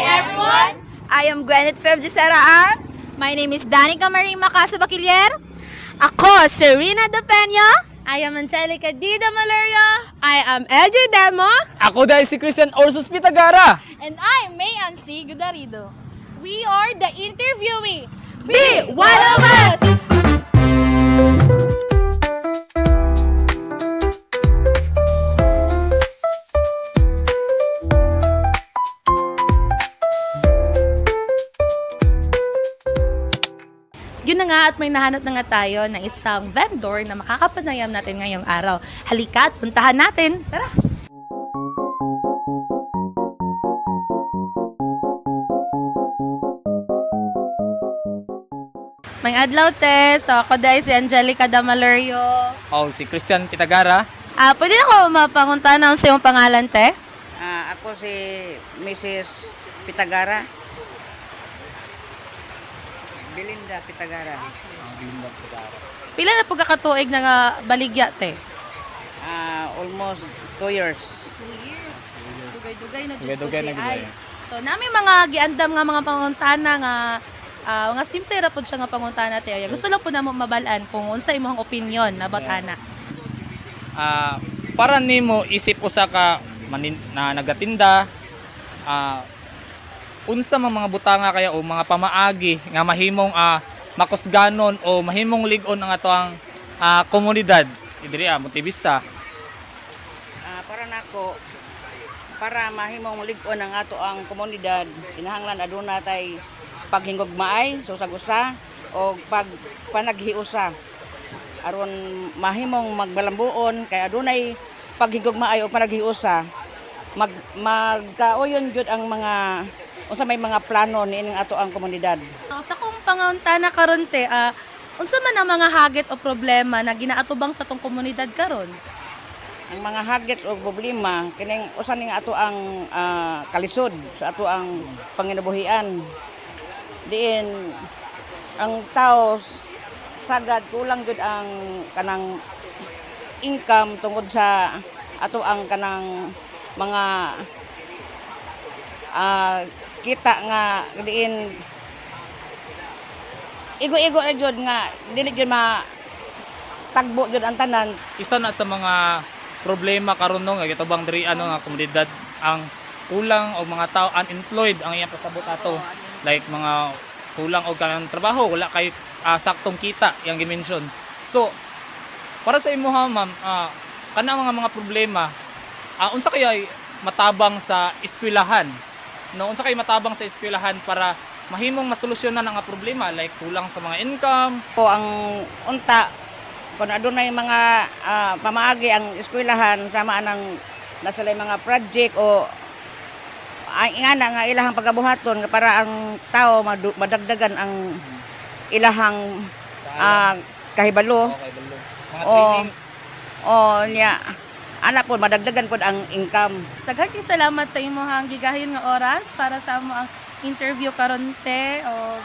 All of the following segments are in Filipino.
everyone! I am Gwyneth Feb Gisera. My name is Danica Marie Macasa Bakilier. Ako, Serena De Peña. I am Angelica Dida Malaria. I am LJ Demo. Ako dahil si Christian Orsus Pitagara. And I'm May Ansi Gudarido. We are the interviewee. Be one of us! Yun na nga at may nahanap na nga tayo ng isang vendor na makakapanayam natin ngayong araw. Halika at puntahan natin. Tara! May adlaw te. So ako dahil si Angelica Damalerio. O si Christian Pitagara. Pwede na ko mapangunta na sa iyong pangalan te? Ako si Mrs. Pitagara. Belinda Pitagara. Pila na po kakatuig na nga baligya te? Almost 2 years. 2 years. Dugay-dugay na Dugay-dugay na ay. dugay. So nami mga giandam nga mga panguntana nga mga simple ra pud siya nga panguntana te. Gusto lang po na mo mabalaan kung unsa imong opinion about ana. Para nimo isip usa ka na nagatinda, unsa mang mga butanga kaya o mga pamaagi nga mahimong makusganon o mahimong lig-on ang atoang komunidad diri Montevista. Para nako, para mahimong lig-on ang ato ang komunidad, kinahanglan aduna tay paghingugmaay susag-usa o panaghiusa aron mahimong magbalambuon kay adunay paghingugmaay o panaghiusa magkauyon gyud ang mga unsa may mga plano niining ato ang komunidad. So sa kung panguntana karon te, unsa man ang mga hagit o problema na ginaatubang sa tong komunidad karon? Ang mga hagit o problema kining usa ning ato ang kalisod sa ato ang panginabuhian. Diin ang tao sagad kulang gud ang kanang income tungod sa ato ang kanang mga kita nga diin igo-igo na jud nga dili jud tagbo jud ang tanan. Isa na sa mga problema karon no nga gitubang diri nga komunidad ang kulang og mga tao unemployed ang iyang pasabot ato. Like mga kulang og kanang trabaho, wala kay saktong kita yang gi-mention. So para sa imo ha ma'am, kana mga problema unsa kaya matabang sa eskwelahan? No, unsa kay matabang sa eskwelahan para mahimong masolusyonan ang mga problema like kulang sa mga income. Po ang unta kung adunay mga pamaagi ang eskwelahan sama nang nasalay mga project o ingana nga ilahang pagabuhaton para ang tao madagdagan ang ilahang kahibalo. Okay, balo. Mga trainings. Niya ana po madagdagan pod ang income. Daghan kay salamat sa imong gigayon nga oras para sa amo ang interview karon te o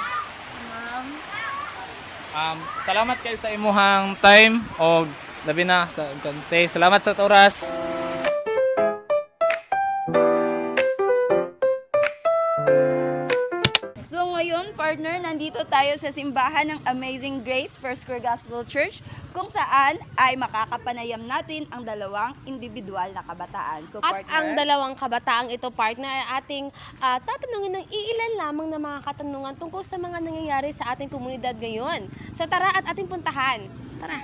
ma'am. Salamat kayo sa imuhang time o labi na sa kante. Salamat sa oras. So ngayon, partner, nandito tayo sa simbahan ng Amazing Grace First Square Gospel Church kung saan ay makakapanayam natin ang dalawang individual na kabataan. So, At partner, ang dalawang kabataang ito, partner, ay ating tatanungin ng iilan lamang na mga katanungan tungkol sa mga nangyayari sa ating komunidad ngayon. So tara at ating puntahan. Tara!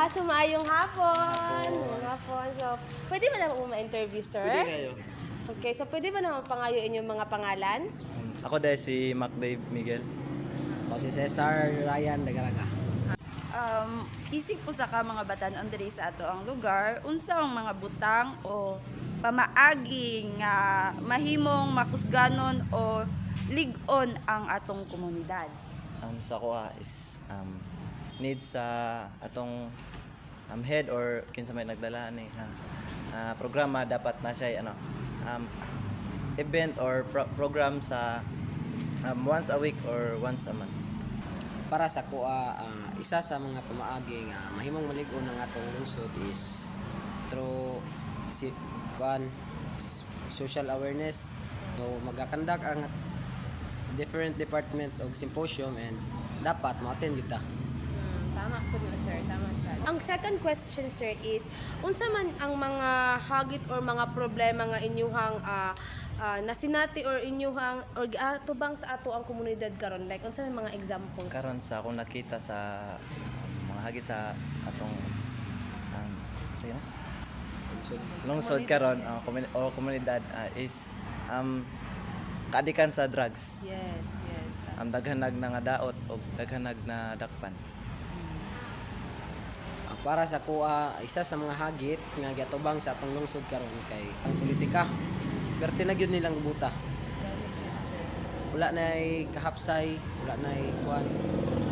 Sumaayong hapon. Ngayong hapon. So, pwede ba naman ma-interview, sir? Pwede kayo. Okay, so pwede ba naman pangayoin yung mga pangalan? Ako dahil si MacDave Miguel. O si Cesar Ryan Dagaraga. isig po sa ka mga batan-on diri sa ato ang lugar, unsa ang mga butang o pamaagi nga mahimong makusganon o lig-on ang atong komunidad. Sa kuha is needs sa atong head or kinsa may nagdala ni programa dapat na siya event or program sa once a week or once a month. Para sa kuha, isa sa mga pamaagi nga mahimong malig-on ng atong lungsod is through kuan social awareness. So magakandak ang different department og symposium and dapat mo-attend kita. Tama po na, sir. Tama, sir. Ang second question, sir, is unsa man ang mga hagit or mga problema nga inyuhang nasinati or inyuhang or tubang sa ato ang komunidad karon, like unsa may mga examples? Karon sa akong nakita sa mga hagit sa atong sige na? Lungsod karon komunidad is kaadikan sa drugs. Yes. Ang daghanag na nga daot o daghanag na dakpan. Para sa kuha, isa sa mga hagit nga giatubang sa atong lungsod karon kay ang politika. Perti na gyud nilang buta. Wala nay kahapsay, wala nay kuan.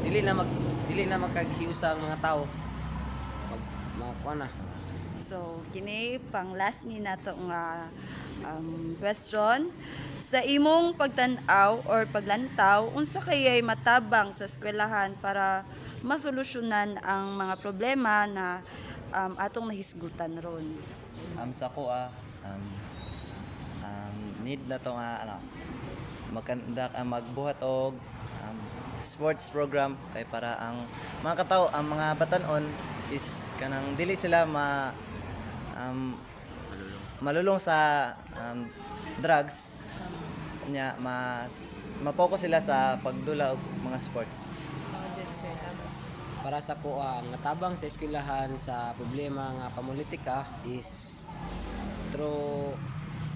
Dili na magkaghiusa ang mga tao. Mga kuan na. So, kini pang last ni nato nga question. Sa imong pagtan-aw or paglantaw, unsa kaya'y matabang sa eskwelahan para masolusyonan ang mga problema na atong nahisgutan ron? Sa ko need na to nga magbuhat og sports program kay para ang mga katao, ang mga batanon is kanang dili sila malulong sa drugs nya ma-focus sila sa pagdula og mga sports. Para sa kuha, ang natabang sa eskwelahan sa problema nga pamulitika is through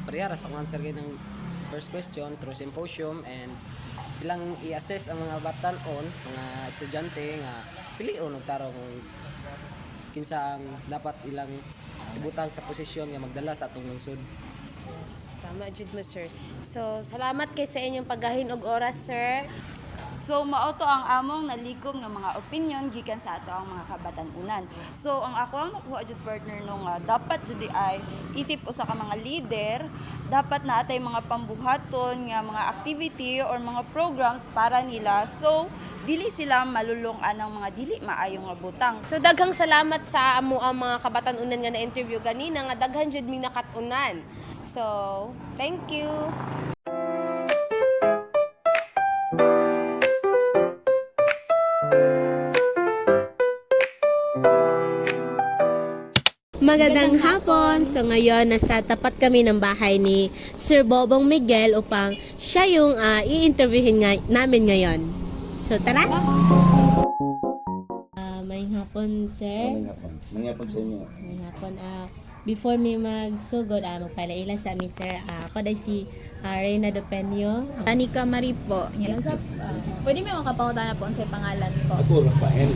parehara sa answer ng first question, through symposium and ilang i-assess ang mga batanon, mga estudyante nga pilion og tarong kinsa ang dapat ilang ibutang sa posisyon nga magdala sa atong lungsod. Tama jud mo, sir. So, salamat kay sa inyong paggahin og oras, sir. So mao to ang among nalikom nga mga opinion gikan sa ato ang mga kabatan-unan. So ang ako ang nakuha jud partner no nga dapat jud ay isip usa ka mga leader, dapat na atay mga pambuhaton nga mga activity or mga programs para nila. So dili sila malulong-an ng mga dili maayong nga butang. So, daghang salamat sa amo ang mga kabatan-unan nga na-interview ganina nga daghan jud ming nakatunan. So, thank you. Magandang hapon! So ngayon, nasa tapat kami ng bahay ni Sir Bobong Miguel upang siya yung i-interviewin namin ngayon. So tara! Maying hapon, sir. Maying hapon sa inyo. Maying hapon. Before may magsugod, magpalaila sa amin, sir. Ako dahil si Reyna Dopenyo. Tanika Maripo. Pwede mo makapangutan na po ang sa pangalan po. Ako, Rafael.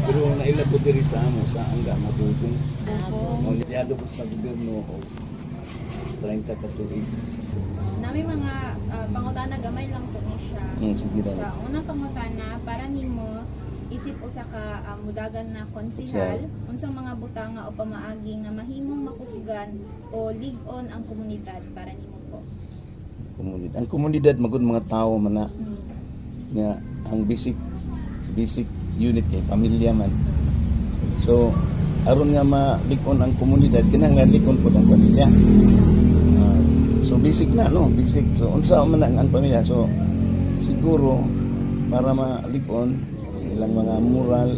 Pero naila ko diri sa amo sa Angga Mabugong. Niyado ko sa gobyerno o 30 katuig. Nami mga pangutana gamay lang po ni siya. Sige daw. Sa unang pangutana, para nimo isip usa ka mudagan na konsihal, unsang mga butanga o pamaagi nga mahimong makusgan o lig-on ang komunidad para nimo po. Komunidad. Ang komunidad magud mga tao man na nga ang basic unit kay pamilya man. So aron nga malikon ang komunidad kinahanglan likon pud ang pamilya. So basic na no, basic. So unsa man ang pamilya. So siguro para malikon ilang mga moral,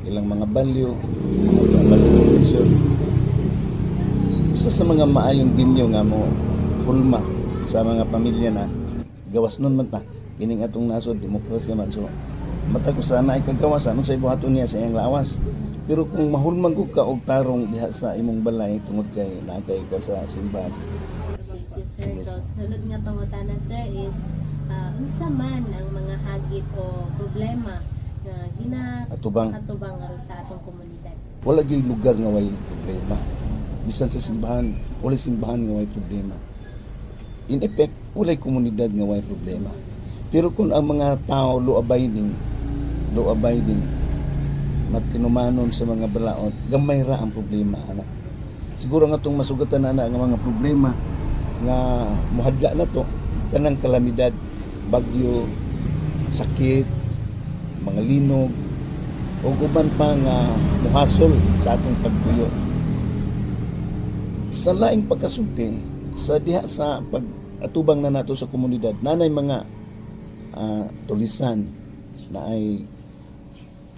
ilang mga value, isa sa mga maayong binyo nga mo hulma sa mga pamilya na gawas nun man ta kining atong nasod demokrasya man. So matag sana ay kagawasan sa ibuhaton niya sa iyang lawas. Pero kung mahulmang ka og tarong diha sa imong balay tungod kay naakay ka sa simbahan. Thank you, sir. So sunod nga pangutana, sir, is unsa man ang mga hagit o problema na Atubang aron sa atong komunidad. wala gyud lugar nga way problema. Bisan sa simbahan, wala simbahan nga way problema. In effect, wala komunidad nga way problema. Pero kung ang mga tao law abiding matinumanon sa mga balaod, gamay ra ang problema ana. Siguro nga itong masugatan na nga mga problema nga muhadla na to kanang kalamidad, bagyo, sakit, mga linog o uban pa nga muhasol sa atong pagpuyo. sa laing pagkasulti sa diha sa pag-atubang na nato sa komunidad nanay mga tulisan na ay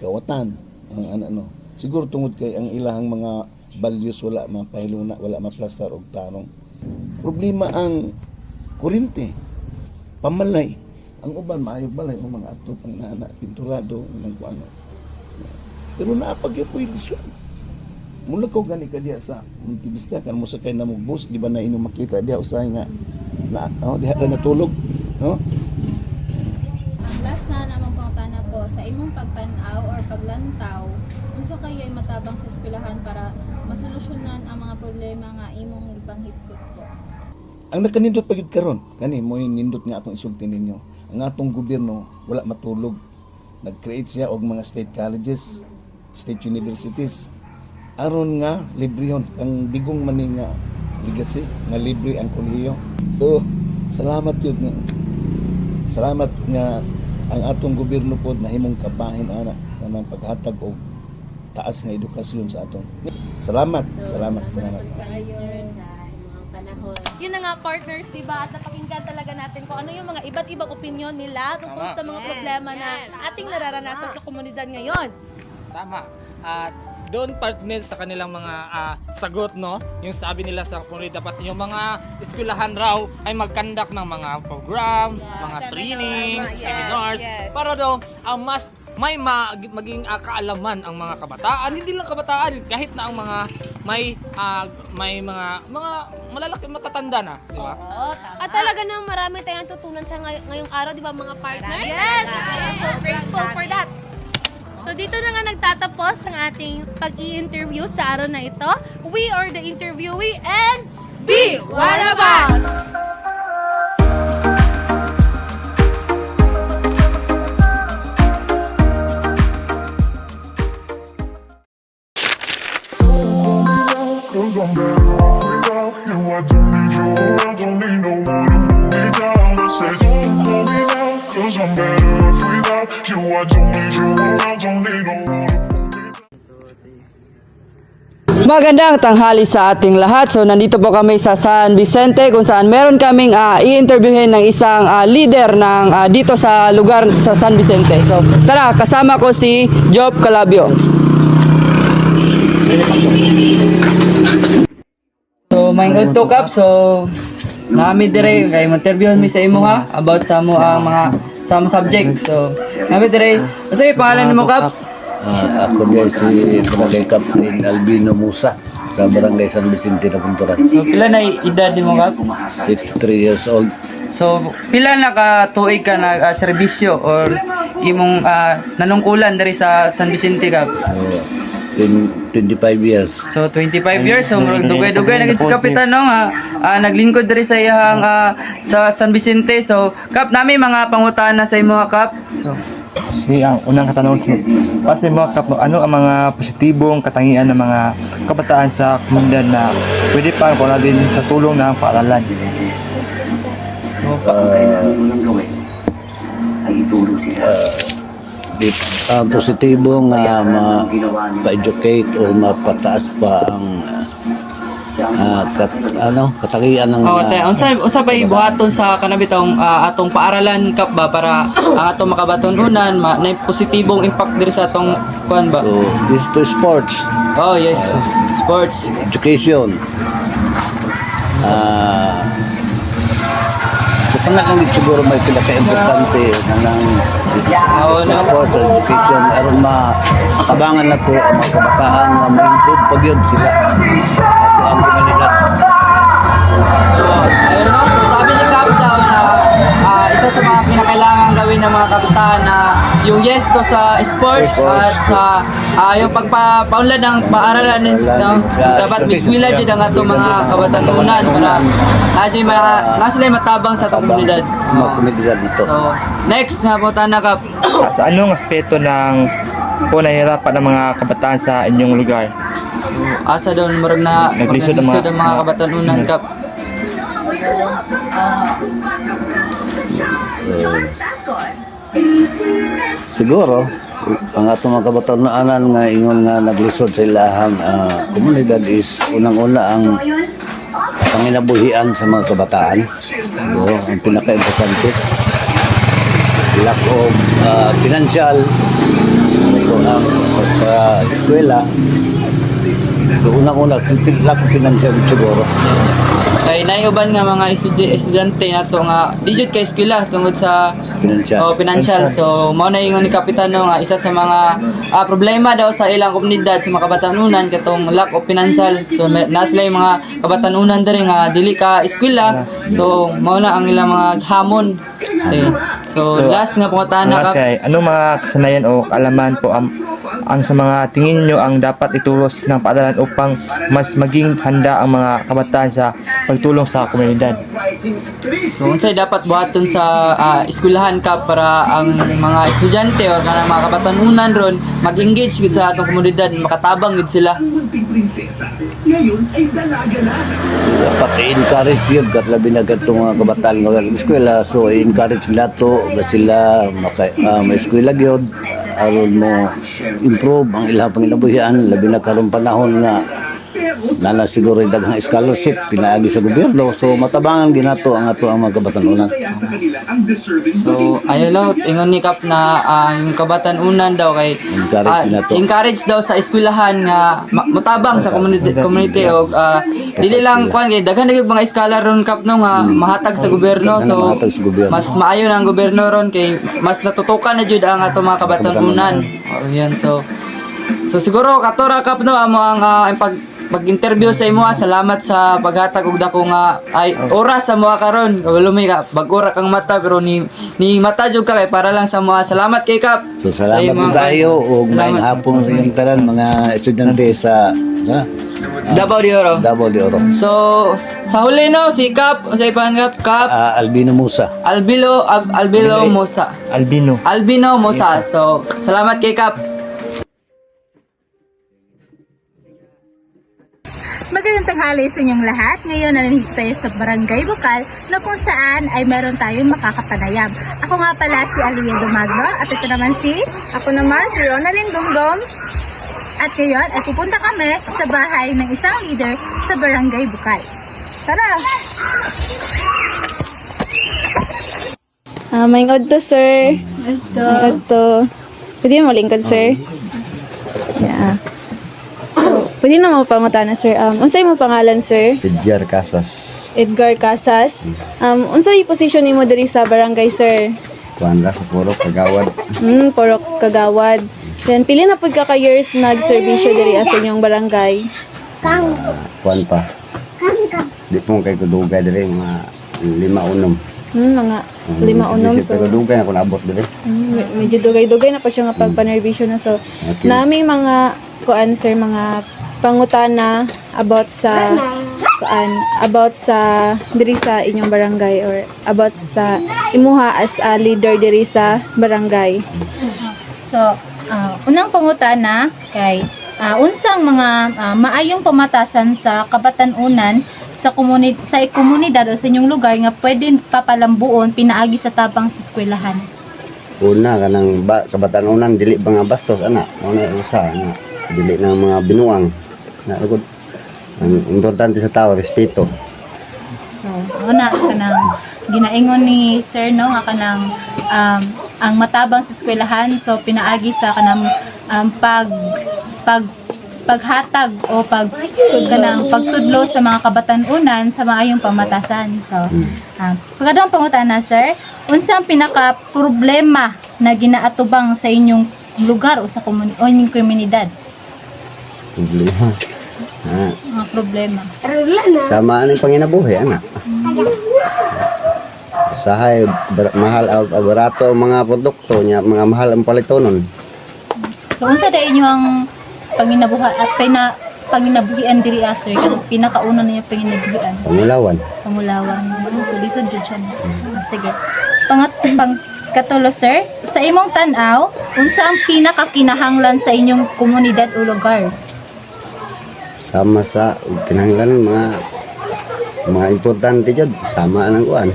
kawatan ang ano siguro tungod kay ang ilahang mga values wala mapahiluna wala maplastar og tarong problema ang kuryente pamalay ang uban maayo balay ang mga atop ang nana pinturado ng kuano pero naapag po ilisyon mula ko gani ka diha sa Montevista kan mo sakay na mo bus di ba na inyong makita diha usahay nga na diha na natulog no. Last na namang pangutana po, sa imong pagtanaw or paglantaw, unsa kayo ay matabang sa eskwelahan para masolusyonan ang mga problema nga imong ipanghisgot po? Ang nakanindot pagid karon kani mo nindot nga akong isulti ninyo ang atong gobyerno wala matulog nag-create siya og mga state colleges state universities aron nga librehon kang digong man nga legacy nga libre ang kolehiyo so salamat yun salamat nga ang atong gobyerno pod nahimong kabahin ana nga paghatag og taas nga edukasyon sa atong salamat. Yun na nga partners, diba? At napakinggan talaga natin kung ano yung mga iba't ibang opinion nila tungkol sa mga problema na ating nararanasan sa komunidad ngayon. Tama. At doon partner sa kanilang mga sagot, no? Yung sabi nila sa komunidad, dapat yung mga eskwelahan raw ay mag-conduct ng mga program, mga trainings, seminars, para daw mas may maging kaalaman ang mga kabataan, hindi lang kabataan, kahit na ang mga may mga malalaki matatanda na, di ba? At talaga nang marami tayong natutunan sa ngayong araw, di ba mga partners? Yes! I'm so grateful for that. So dito na nga nagtatapos ang ating pag-i-interview sa araw na ito. We are the interviewee and be one of us! Magandang tanghali sa ating lahat. So nandito po kami sa San Vicente kung saan meron kaming i-interviewin ng isang leader ng dito sa lugar sa San Vicente. So tara, kasama ko si Job Calabio. So maingod to Kap, so nami dire kay interview mi sa imo ha about sa mo ang mga subject. So nami dire, sige pangalan nimo Kap? Ako din si Barangay Captain Albino Musa sa Barangay San Vicente na Punturan. So pila na edad nimo Kap? 63 years old. So pila na ka tuig ka nag serbisyo or imong nanungkulan diri sa San Vicente Kap? 25 years. So 25 years, so dugay-dugay naging si Kapitan no nga naglingkod diri sa iyang sa San Vicente. So Kap, nami mga pangutana sa imo Kap. So ang unang katanungan ko, kasi mga Kap, ano ang mga positibong katangian ng mga kabataan sa komunidad na pwede pa kung din sa tulong ng paaralan? Positibong ma-educate or mapataas pa ang katangian ng unsa ba ibuhaton sa kanabitong atong paaralan Kap ba para ang atong makabaton-unan na positibong impact diri sa atong kuan ba? So this to sports. Oh yes, sports, education. Sa panahon siguro may pinaka-importante ng sports and education aron makabangan na to ang mga kabataan na ma-improve pag yun sila ang komunidad. Ayun no, so sabi ni Kap daw na isa sa mga kinakailangan gawin ng mga kabataan na yung yes to sa sports at sa yung pagpapaunlad ng paaralan din dapat miswila dyan ang atong mga kabatanunan para na sila matabang sa komunidad. Mga komunidad nito. So next nga po na Kap. Sa anong aspeto ng nahihirapan ng mga kabataan sa inyong lugar? So asa doon murag na naglisod ang mga kabatanunan Kap. Siguro ang atong mga kabatanunan nga ingon nga naglisod sa ilahang komunidad is unang-una ang panginabuhian sa mga kabataan. So, ang pinaka-importante. Lack of financial, ito ang pagka-eskwela. So unang-una, lack of financial siguro. Kay naiuban nga mga estudyante nato nga di jud kay eskwela tungod sa financial. So mao na ingon ni kapitano nga isa sa mga problema daw sa ilang komunidad sa mga kabatanunan katong lack of financial. So na sila yung mga kabatanunan diri nga dili ka eskwela. So mao na ang ilang mga hamon. So last nga pangutana ka. Anong mga kasanayan o kaalaman po ang sa mga tingin niyo ang dapat ituros ng paaralan upang mas maging handa ang mga kabataan sa pagtulong sa komunidad? So unsay dapat buhaton sa eskwelahan ka para ang mga estudyante o kanang mga kabatanunan ron mag-engage gid sa atong komunidad, makatabang gid sila. Dapat i-encourage yun kat labi na katong mga kabataan nga eskwela. So i-encourage nila to na sila ma-eskwela gyud aron mo improve ang ilang panginabuhian labi na karon panahon nga nana siguro daghang scholarship pinaagi sa gobyerno. So matabangan ginato ang ato ang mga kabatanunan. So ayo lang ingon ni Kap na yung kabatanunan daw kay encourage daw sa eskwelahan nga motabang sa community og dili lang kuan kay daghan gyud mga scholar ron Kap no nga mahatag sa gobyerno. So mas maayo na ang gobyerno ron kay mas natutukan na jud ang ato mga kabatanunan. Yan so siguro katora Kap no amo ang pag-interview sa imo. Salamat sa paghatag og dako nga ay oras sa mo karon. Kabulumi ka bag-ora kang mata pero ni mata jud ka kay para lang sa mo. Salamat kay Kap. So salamat mo kayo og maayong hapon sa inyong tanan mga estudyante sa Davao de Oro. Davao de Oro. So sa huli no si Kap unsay panggap Kap? Albino Musa. Albino Musa. Albino Musa. So salamat kay Kap. Magandang tanghali sa inyong lahat. Ngayon nandito tayo sa Barangay Bukal na kung saan ay meron tayong makakapanayam. Ako nga pala si Alia Dumagro at ito naman ako naman si Ronaldin Dumdum. At ngayon ay pupunta kami sa bahay ng isang leader sa Barangay Bukal. Tara! Maingod to, sir. Ito. Pwede mo lingkod, sir? Yeah. Pwede na mo pangutana, sir. Unsay mo pangalan, sir? Edgar Casas. Edgar Casas. Unsay position nimo diri sa barangay, sir? Kuan ra sa Purok Kagawad. Purok Kagawad. Then pili na pud ka years nag-serbisyo diri sa inyong barangay? Kuan pa. Di po kay kudugay diri mga 5-6. Mga 5-6. So dugay ako naabot diri. Medyo dugay-dugay na pa siya nga pagpanerbisyo na. So naming mga kuan, sir, mga pangutana about sa diri sa inyong barangay or about sa imuha as a leader diri sa barangay. So, unang pangutana kay unsang mga maayong pamatasan sa kabatanunan sa komunidad o sa inyong lugar nga pwede papalambuon pinaagi sa tabang sa eskwelahan. Una kanang kabatanunan dili mga bastos ana. Una usa nga dili na mga binuang. Na gud ang importante sa tao respeto. So, una kanang ginaingon ni sir no nga kanang ang matabang sa eskwelahan, so pinaagi sa kanang paghatag o pagtudlo sa mga kabatanunan sa maayong pamatasan. So pagkadong pangutana, sir, unsa ang pinaka problema na ginaatubang sa inyong lugar o sa inyong komunidad? Problema. Mga problema. Sama ang panginabuhi ana. Sahay mahal barato ang mga produkto niya, mga mahal ang palitonon. So unsa da inyong panginabuhi at panginabuhian diri sir, kanang pinakauna niyo panginabuhian? Pangulawan. So lisod jud siya. Sige. Katulo, sir, sa imong tan-aw, unsa ang pinakakinahanglan sa inyong komunidad o lugar? Sama sa kinahanglan mga importante jud sama anang kuan.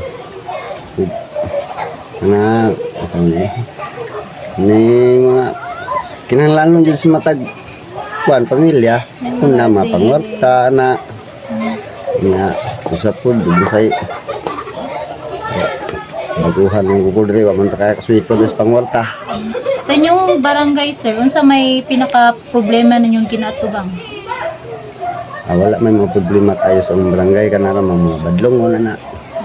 Ni mga kinahanglan jud sa matag kuan pamilya, una mapangwarta na nga usap po dugusay baguhan ng kukudri wa man ta kaya kaswito des pangwarta. Sa inyong barangay, sir, unsa may pinaka problema ninyong kinaatubang? Wala may mga problema tayo sa among barangay kanara mga badlong wala na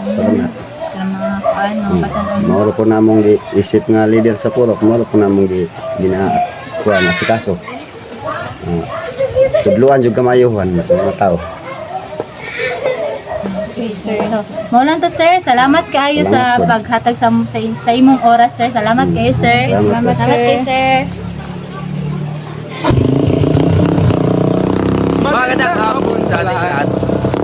so na Mga kuan, mga batanon. mauro po namong isip nga leader sa purok mauro po namong kuan na si kaso tudluan jud kamayuhan mga tao. Sige, sir. So, maulan to, sir. Salamat kayo sa Salamat po. paghatag sa imong oras, sir. Salamat kayo, sir. Salamat po. kayo, sir. Magandang hapon sa ating lahat.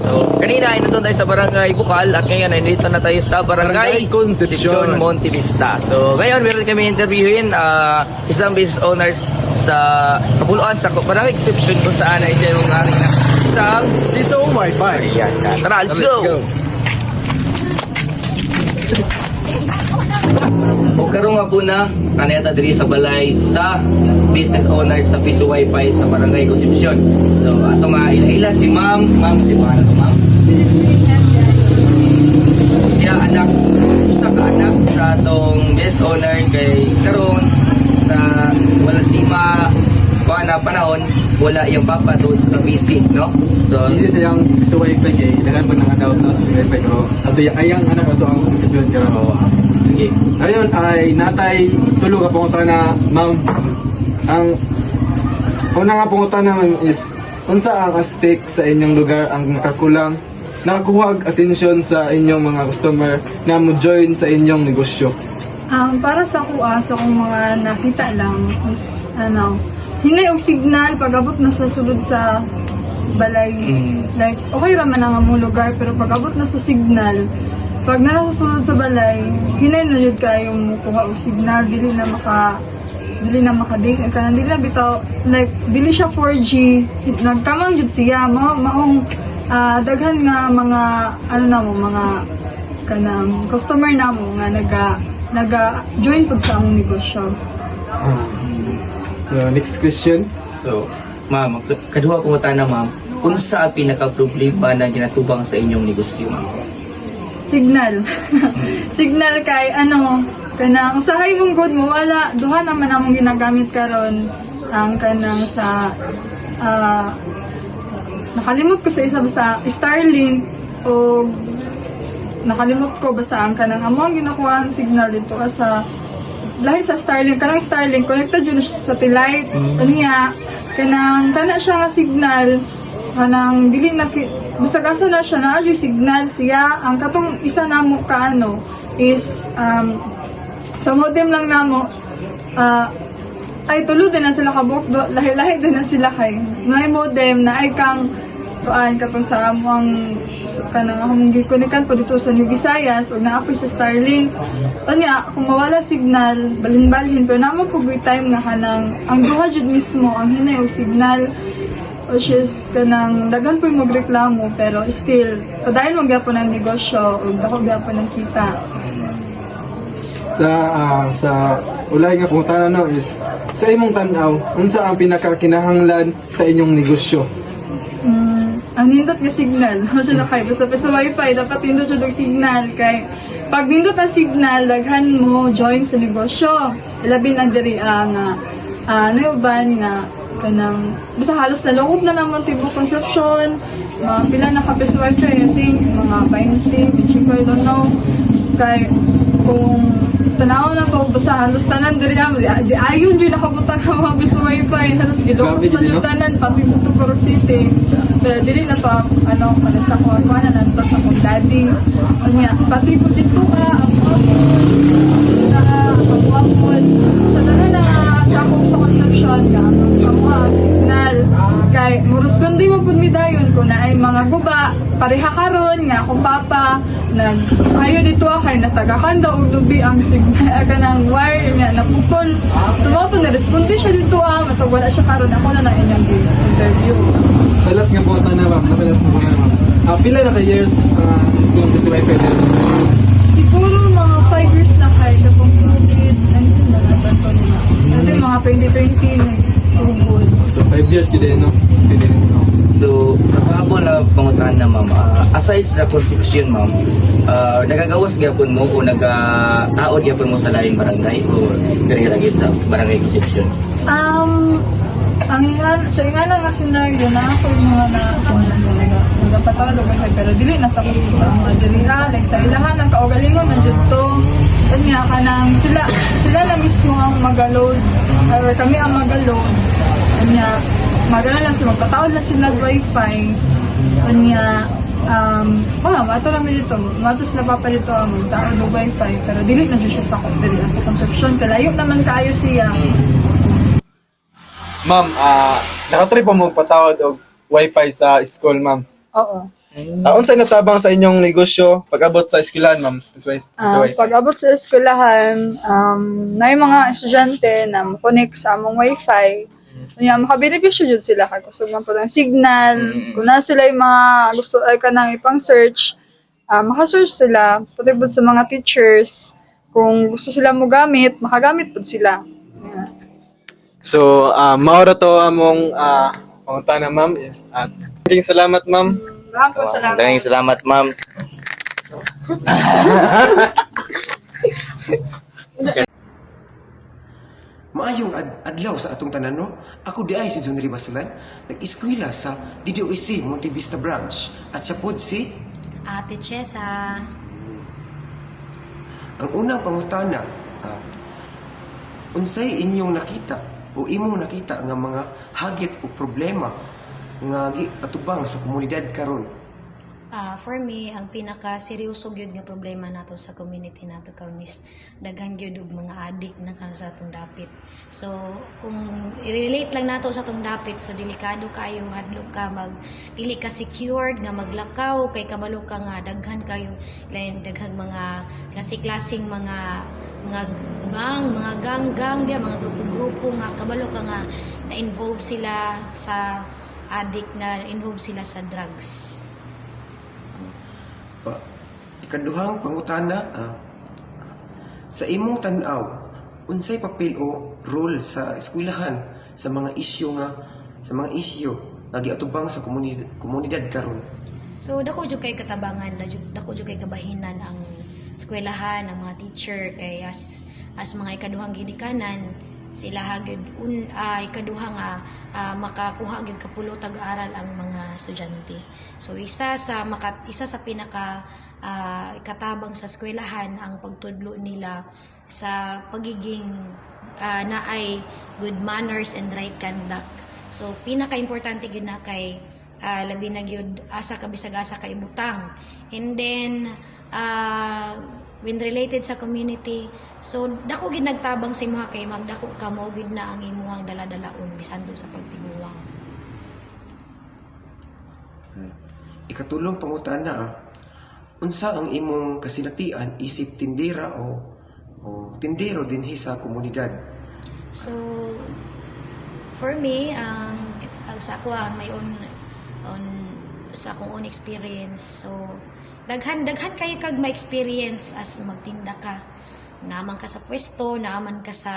So, kanina ay nandun tayo sa Barangay Bukal at ngayon ay nandito na tayo sa Barangay Concepcion, Monte Vista. So, ngayon meron kami interviewin isang business owners sa Kapuluan sa Barangay Concepcion kung saan ay siya yung aking isang Liso Wi-Fi. Ayan. Tara, let's go! O karon nga po na kaneta diri sa balay sa business owners sa Piso Wi-Fi sa Barangay Concepcion. So ato maila-ila si Ma'am, di ba ano to Ma'am? Siya anak usa ka anak sa atong business owner kay karon sa wala di na panahon wala yung papa doon sa busy, no? So hindi sayang Piso Wi-Fi kay dagan man ang daw na Piso Wi-Fi pero abi ayang anak ato ang kapyon pero sige. Ayon ay natay tulo ka punta na ma'am. Ang una nga punta naman is unsa ang aspect sa inyong lugar ang nakakulang nakakuhag atensyon sa inyong mga customer na mo join sa inyong negosyo? Para sa kuha, sa kung mga nakita lang is hinay og signal pag-abot na sa sulod sa balay. Like, okay raman ang among lugar pero pag-abot na sa signal, pag nasa sulod sa balay, hinay na yun kayong kuha og signal, dili na makadate kanang dili na bitaw like dili siya 4G nagkamang jud siya maong daghan nga mga mga kanang customer namo nga naga-join pud sa among negosyo. So next question. So, ma'am, kaduha po na ma'am, unsa ang pinaka-problema na ginatubang sa inyong negosyo, ma'am? Signal. Signal kay kanang usahay mong good mo wala duha naman among ginagamit karon ang kanang sa nakalimot ko sa isa basta Starlink o nakalimot ko basta ang kanang among ginakuha signal dito sa lahi sa Starlink kanang Starlink connected yun sa satellite kanya kana siya nga signal kanang dili na basta kaso na siya na yung signal siya ang katong isa namo ka is sa modem lang namo ay tulo din na sila kabuk lahi-lahi din na sila kay may modem na ay kang tuan katong sa among kanang akong gikonikan po dito sa New Visayas o naapoy sa Starlink anya kung mawala signal balhin pero namo po time nga kanang ang duha jud mismo ang hinay og signal which is kanang daghan po yung magreklamo pero still dahil magyapon ang negosyo o dako gyapon ang kita. Sa ulay nga punta is sa imong tan-aw unsa ang pinakakinahanglan sa inyong negosyo? Ang nindot nga signal mo siya na kay basta sa wifi dapat nindot siya ng signal kay pag nindot ang signal daghan mo join sa negosyo ilabi na diri ang nauban nga kanang basta halos nalungog na naman tibok Concepcion mga pila na kapis wifi I think mga 20 I don't know kay kung tanaw na to basta halos tanan diri di ayon jud nakabutang ang mga bis wifi halos gilungog na jud tanan pati to Coro City pero dili na to para sa kuha na lang to sa kong daddy nya pati po dito pagwapon sa tanan na sa akong sa Concepcion ka mga signal kay mo responde mo pud mi dayon kung na ay mga guba pareha karon nga akong papa ayo dito kay natagakan daw og lubi ang signal kanang wire nga napupol so mo to na responde siya dito matag wala siya karon ako na inyong interview Sa last nga punta na ma'am napalas mo na ma'am pila na ka years kung Piso Wi-Fi din? Siguro mga 5 years na kay kapong COVID na natanto nila mga 2020 nagsugod so 5 years gid no? So, sa kahapon na pangutan na ma'am, aside sa constitution ma'am, nagagawas gyapon mo o nagataod gyapon mo sa laing barangay o dirigagit sa barangay constitution? Sa ingana nga senaryo na ako yung mga nagapatalo kasi pero dili na sa mga diliha, like sa ilahan ng kaugalingon na dito. Kanya ka nang sila na mismo ang mag-load or kami ang mag-load. Kanya magana lang sila, magpataod lang sila wifi. Kanya mato namin dito, matos na papa dito ang magtaon ng wifi pero dili na siya sa consumption, kalayo naman kayo siya. Ma'am, nakatry po mo patawad og wifi sa school, ma'am. Oo. Unsay natabang sa inyong negosyo pag-abot sa eskwelahan, ma'am? Pag-abot sa eskwelahan, na yung mga estudyante na connect sa among wifi, makabenepisyo dyan sila. Gusto man po ng signal, kung na sila yung mga gusto ay ka nang ipang-search, makasearch sila, pati po sa mga teachers, kung gusto sila mo gamit, makagamit po sila. Yeah. So, maura to among pangutana, ma'am. Maraming salamat, ma'am. Maraming salamat ma'am. Maayong adlaw sa atong tanan, no? Ako di ay si John Ribasalan, nag-eskwela sa DDOC Monte Vista Branch at siya pod si Ate Chesa. ang unang pangutana. Unsay inyong nakita o imong nakita nga mga hagit o problema nga atubang sa komunidad karon? For me, ang pinaka-seryoso gyud nga problema nato sa community nato karon is daghan gyud og mga adik na kan sa atong dapit. So, kung i-relate lang nato sa atong dapit, so delikado kayo hadlok ka dili ka secured nga maglakaw kay kabalo ka nga daghan kayo daghang mga klase-klaseng mga gang dia mga grupo nga kabalo ka nga na-involve sila sa addict, na involve sila sa drugs. Ikaduhang pangutana, sa imong tan-aw, unsay papel o role sa eskwelahan sa mga isyu nga giatubang sa komunidad karon? So dako jud kay katabangan, dako jud kay kabahinan ang eskwelahan, ang mga teacher kay as mga ikaduhang ginikanan sila hagid ikaduha nga makakuha gyud kapulotag aral ang mga estudyante. So isa sa pinaka ikatabang sa eskwelahan ang pagtudlo nila sa pagiging naay good manners and right conduct. So pinaka-importante gyud na kay labi na gyud asa ka bisag asa ka ibutang. And then when related sa community, so dako gid nagtabang sa imuha kay magdako ka mo gid na ang imuhang dala-dalaon bisan do sa pagtiguang. Ikatulong pangutana, unsa ang imong kasinatian isip tindera o tindero dinhi sa komunidad? So for me, ang sa ako may sa akong own experience. So daghan kayo kag ma-experience as magtinda ka. Naaman ka sa pwesto, naaman ka sa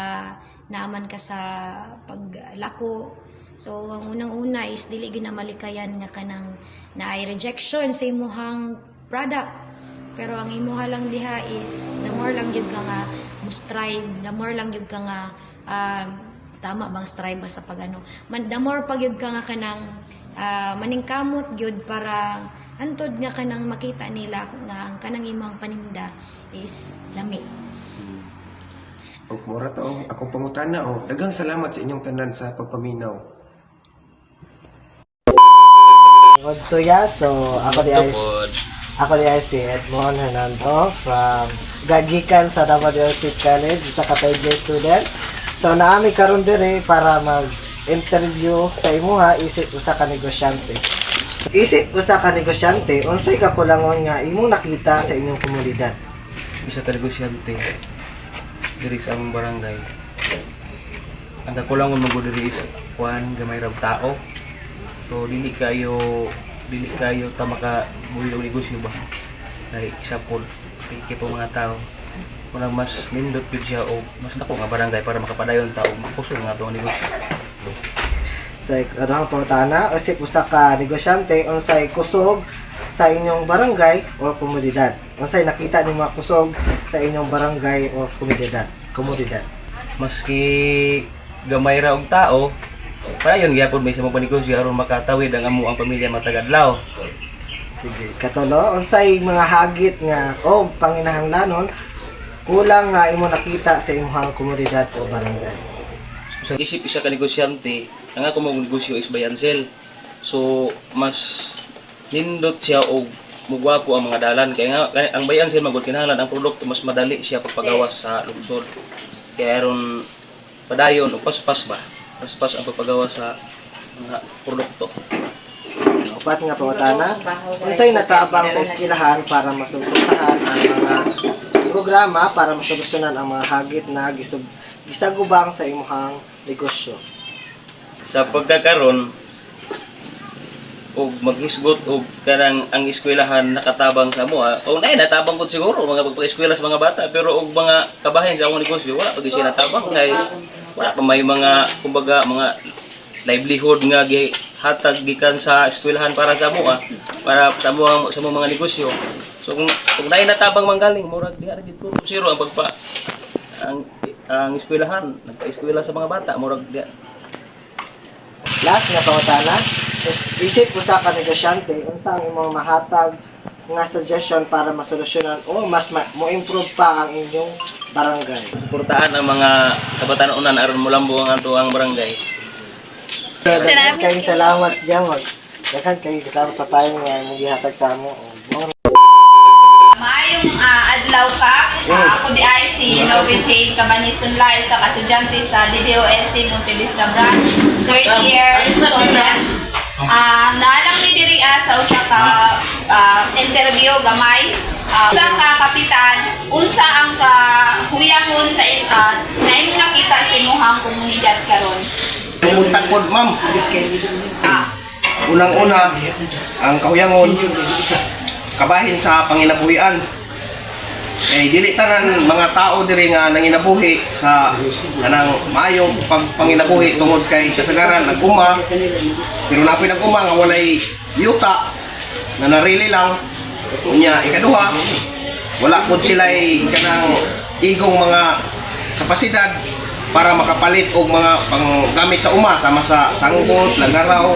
paglako. So ang unang-una is dili gyud na malikayan nga kanang naay rejection sa imuhang product. Pero ang imuha lang diha is the more lang gyud ka nga mo strive, the more lang gyud ka nga tama bang strive sa pagano. The more pag gyud ka nga kanang maningkamot gyud para antod nga kanang makita nila nga ang kanang imong paninda is lami. O mura to akong pangutana daghang salamat sa inyong tanan sa pagpaminaw. So ako di IST Edmond Hernando from Gagikan sa Davao State College, sa ka-third-year student. So naami karon dire para mag-interview sa imuha isip usa ka negosyante. Isip usa ka negosyante, unsay kakulangon nga imong nakita sa inyong komunidad? Isa ka negosyante diri sa among barangay. Ang kakulangon mo diri is gamay ra tao. So dili kayo ta makabuhi og negosyo ba. Dahil isa po po mga tao. Kung mas nindot gyud siya o mas dako nga barangay para makapadayon tao makusog nga ang negosyo. Unsay kaduhang pangutana, usip usa ka negosyante unsay kusog sa inyong barangay o komunidad. Unsay nakita ni mga kusog sa inyong barangay o komunidad. Maski gamay ra og tao, payon gyapon may sa mga panegosyo aron makatawid ang amo ang pamilya matagadlaw. Sige, katulo, unsay mga hagit nga o panginahanglanon kulang nga imo nakita sa imong komunidad o barangay. Sa isip isa ka negosyante, ang ako mong negosyo is buy and sell. So mas nindot siya og mugwapo ang mga dalan kaya nga ang buy and sell magud kinahanglan ang produkto mas madali siya pagpagawas sa lungsod. Kaya aron padayon o paspas ang pagpagawas sa mga produkto. Upat nga pangutana, unsay natabang sa eskwelahan para masuportahan ang mga programa para masolusyonan ang mga hagit na gisagubang sa imong negosyo. Sa pagkakaron og maghisgot og kanang ang eskwelahan nakatabang sa moa o nay natabang gud siguro mga pagpa-eskwela sa mga bata pero og mga kabahin sa akong negosyo wala pa gyud siya natabang kay wala pa may mga kumbaga mga livelihood nga gihatag gikan sa eskwelahan para sa moa para sa mga negosyo. So kung nay natabang manggaling murag diha ra gid puro zero ang pagpa ang eskwelahan nagpa-eskwela sa mga bata murag diha. Last nga pangutana, isip usa ka negosyante unsa ang imong mahatag nga suggestion para masolusyonan o mas mo-improve pa ang inyong barangay. Suportahan ang mga kabatanunan aron molambo ang ato ang barangay. Kayong salamat Jamag. Daghan kayo kasama sa tayo nga gihatag sa amo. Maayong adlaw ka. Ako di ay si Novi Jane Cabaniston Lai sa kasudyante sa DDOSC Monte Vista Branch, 3rd year student. Naalang ni diri sa usa ka interview gamay. Usa ka kapitan, unsa ang kahuyahon sa naimong nakita sa imong komunidad karon? Tagpod ma'am. Unang-una, ang kahuyangon, kabahin sa panginabuhian. Dili tanan mga tao diri nga nanginabuhi sa kanang maayong panginabuhi tungod kay kasagaran nag-uma. Pero napoy nag-uma nga walay yuta na narili lang. Unya ikaduha, wala pud sila'y kanang igong mga kapasidad para makapalit og mga panggamit sa uma sama sa sangbot, lagaraw,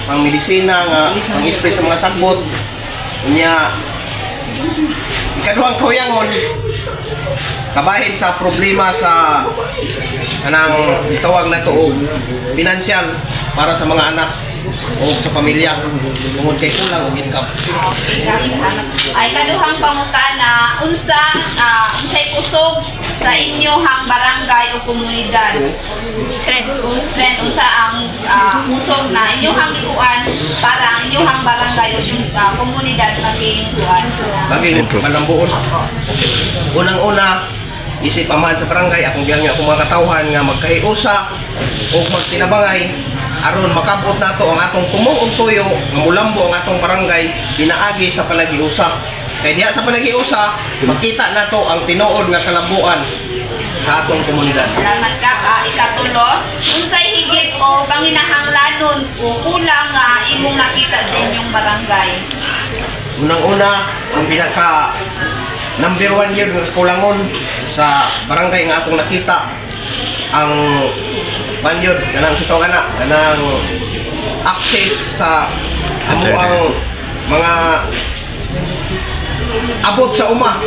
pang medisina nga pang-spray sa mga sagbot. Unya ikaduhang kahuyangon kabahin sa problema sa kanang tawag na to og pinansyal para sa mga anak o sa pamilya tungod kay kulang og income. Ay kaduhang pangutana, unsay kusog sa inyohang barangay o komunidad? Strength unsa ang kusog na inyohang ikuan para ang inyohang barangay o komunidad maging kuan Maging malambuon. Unang-una, isip amahan sa barangay akong gihangyo akong mga katawhan nga magkahiusa o magtinabangay aron makabot nato ang atong tumong og tuyo nga mulambo ang atong barangay pinaagi sa panagiusa. Kay diha sa panagiusa makita nato ang tinuod nga kalambuan sa atong komunidad. Salamat ka. Ikatulo, unsay higit o panginahanglanon o kulang nga imong nakita sa inyong barangay? Unang-una, ang pinaka number 1 yun nga kulangon sa barangay nga atong nakita ang banyod kanang sitaw kanang access sa amo ang mga abot sa uma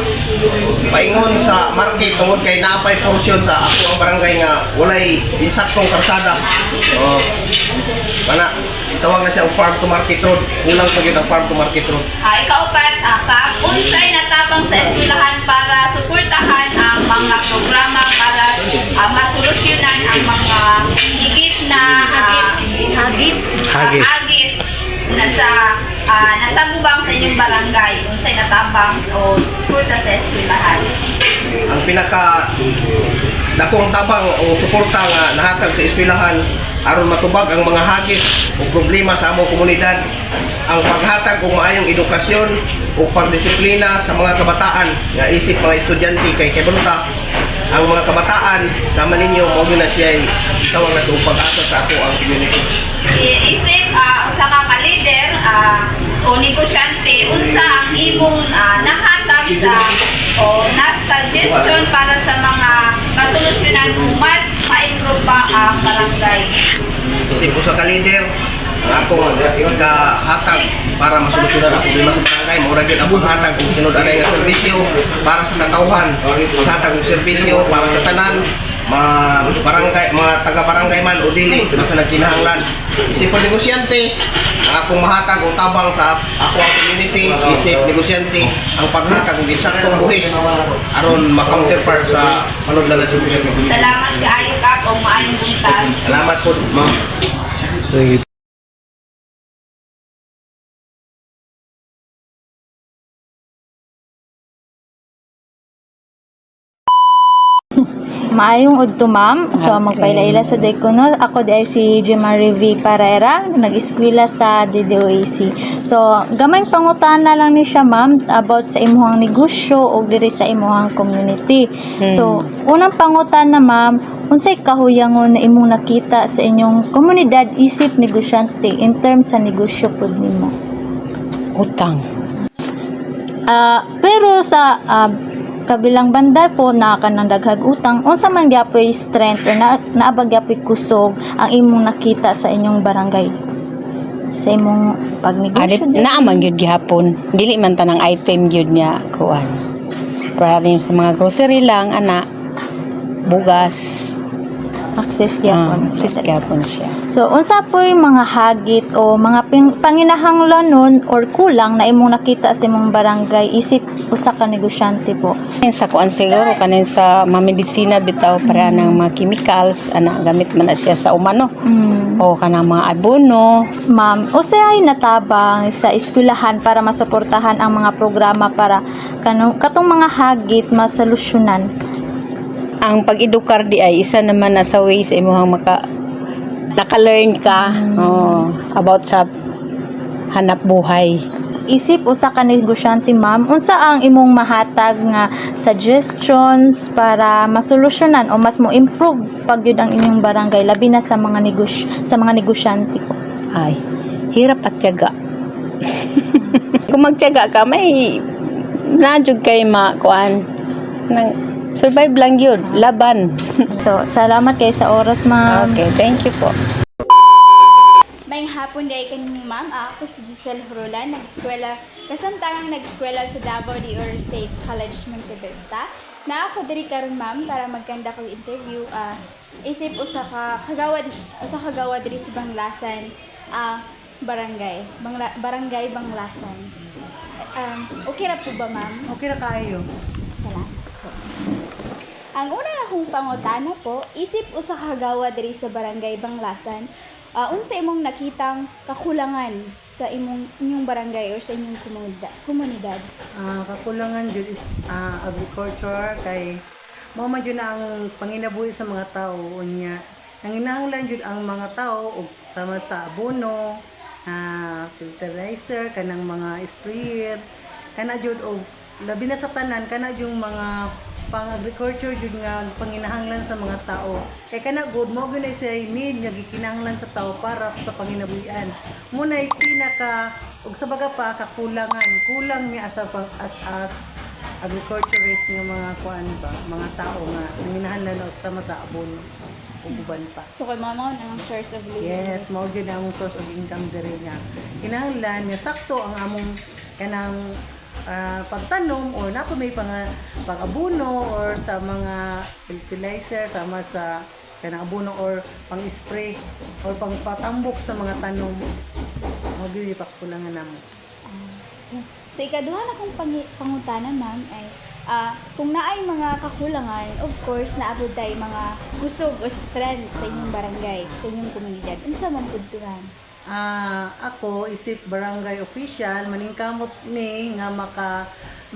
paingon sa market tungod kay naapay porsyon sa ako ang barangay nga walay insaktong karsada kana tawag na siya og farm to market road kulang pa gyud ang farm to market road. Ikaupat, unsay natabang sa eskwelahan para suportahan ang mga programa para masolusyonan ang mga higit na hagit na nasagubang sa inyong barangay, unsay natabang o suporta sa eskwelahan? Ang pinaka dakong tabang o suporta nga nahatag sa eskwelahan aron matubag ang mga hagit o problema sa among komunidad, ang paghatag og maayong edukasyon o pagdisiplina sa mga kabataan nga isip mga estudyante kay kebunta ang mga kabataan sama ninyo mo na siya tawag na itong pag-asa sa ako ang community. Isip usa ka ka-leader o negosyante unsa ang imong nahatag sa o suggestion para sa mga masolusyonan kung mas ma-improve pa ang barangay. Isip ko sa ka-leader ang akong ikahatag para masolusyonan ang problema sa barangay. Mura gyud ang paghatag kung tinud-anay nga serbisyo para sa katawhan, paghatag ng serbisyo para sa tanan, mga taga-barangay man o dili basta nagkinahanglan. Isip ko negosyante ang akong mahatag o tabang sa ako ang community. Isip negosyante ang paghatag ng insaktong buhis aron ma-counterpart sa panudlan ng serbisyo. Salamat kaayo Kap o maayong buntag. Salamat po, ma'am. Maayong udto ma'am. So magpailaila sa Dekono. Ako di ay si Jemarie V. Parera, nag-eskwela sa DDOAC. So gamay pangutana lang ni siya ma'am about sa imuhang negosyo o diri sa imuhang community. So unang pangutana ma'am, unsay kahuyangon na imong nakita sa inyong komunidad isip negosyante in terms sa negosyo pud nimo? Utang. Pero sa kabilang banda po na kanang daghag utang, unsa man gyapoy strength or naabag gyapoy kusog ang imong nakita sa inyong barangay sa imong pagnegosyo? Naaman gyud gihapon. Dili man tanang item gyud niya kuan. Para rin sa mga grocery lang ana bugas. Access gyapon. Access gyapon siya. So unsa po'y mga hagit o mga panginahanglanon or kulang na imong nakita sa imong barangay isip usa ka negosyante po? Sa kuan siguro kanin sa mga medisina bitaw para ng mga chemicals ana gamit man na siya sa umano. O kanang mga abono. Ma'am, usay natabang sa eskwelahan para masuportahan ang mga programa para katong mga hagit masolusyonan? Ang pag-edukar di ay isa naman na sa way sa imong naka-learn ka about sa hanap buhay. Isip usa ka negosyante ma'am, unsa ang imong mahatag nga suggestions para masolusyonan o mas mo improve pag yun ang inyong barangay labi na sa mga negosyante po? Ay, hirap at tiyaga. Kung magtiyaga ka, may nadyog kay makuan nang survive lang yun, laban. So, salamat kayo sa oras, ma'am. Okay, thank you po. Mayang hapon day kanimo ma'am. Ako si Giselle Hurulan, nag-eskwela, kasamtangang nag-eskwela sa Davao de Oro State College Monte Vista. Na ako diri karon ma'am para magkanda ko interview. Isip usa ka kagawad diri sa Banglasan, barangay Banglasan. Okay ra po ba ma'am? Okay ra kayo. Salamat po. Ang una akong pangutana po, isip usa ka kagawad diri sa barangay Banglasan. Unsa imong nakitang kakulangan sa inyong barangay or sa inyong komunidad? Kakulangan jud is agriculture kay mao man jud na ang panginabuhi sa mga tao unya. Nanginahanglan jud ang mga tao og sama sa abono, fertilizer kanang mga sprayer, kana jud og labi na sa tanan kana jud mga pang-agriculture jud nga panginahanglan sa mga tao. Kay kana good mo gyud siya need nga gikinahanglan sa tao para sa panginabuhian. Muna pinaka ug sa baga pa kakulangan, kulang mi as agriculturist nga mga kuan ba, mga tao nga nanginahanglan og tama sa abono ug uban pa. So kay mao ang source of living. Yes, mao gyud ang source of income diri nga. Kinahanglan nga sakto ang among kanang pagtanom o na may pang-abuno or sa mga fertilizer sama sa kanang abuno or pang-spray or pang-patambok sa mga tanom. Mao gyud pakulangan namo. So ikaduha na kong pangutana ma'am ay kung naay mga kakulangan, of course naabot tay mga kusog o strength sa inyong barangay, sa inyong komunidad. Unsa man pud turan? Ako isip barangay official maningkamot mi nga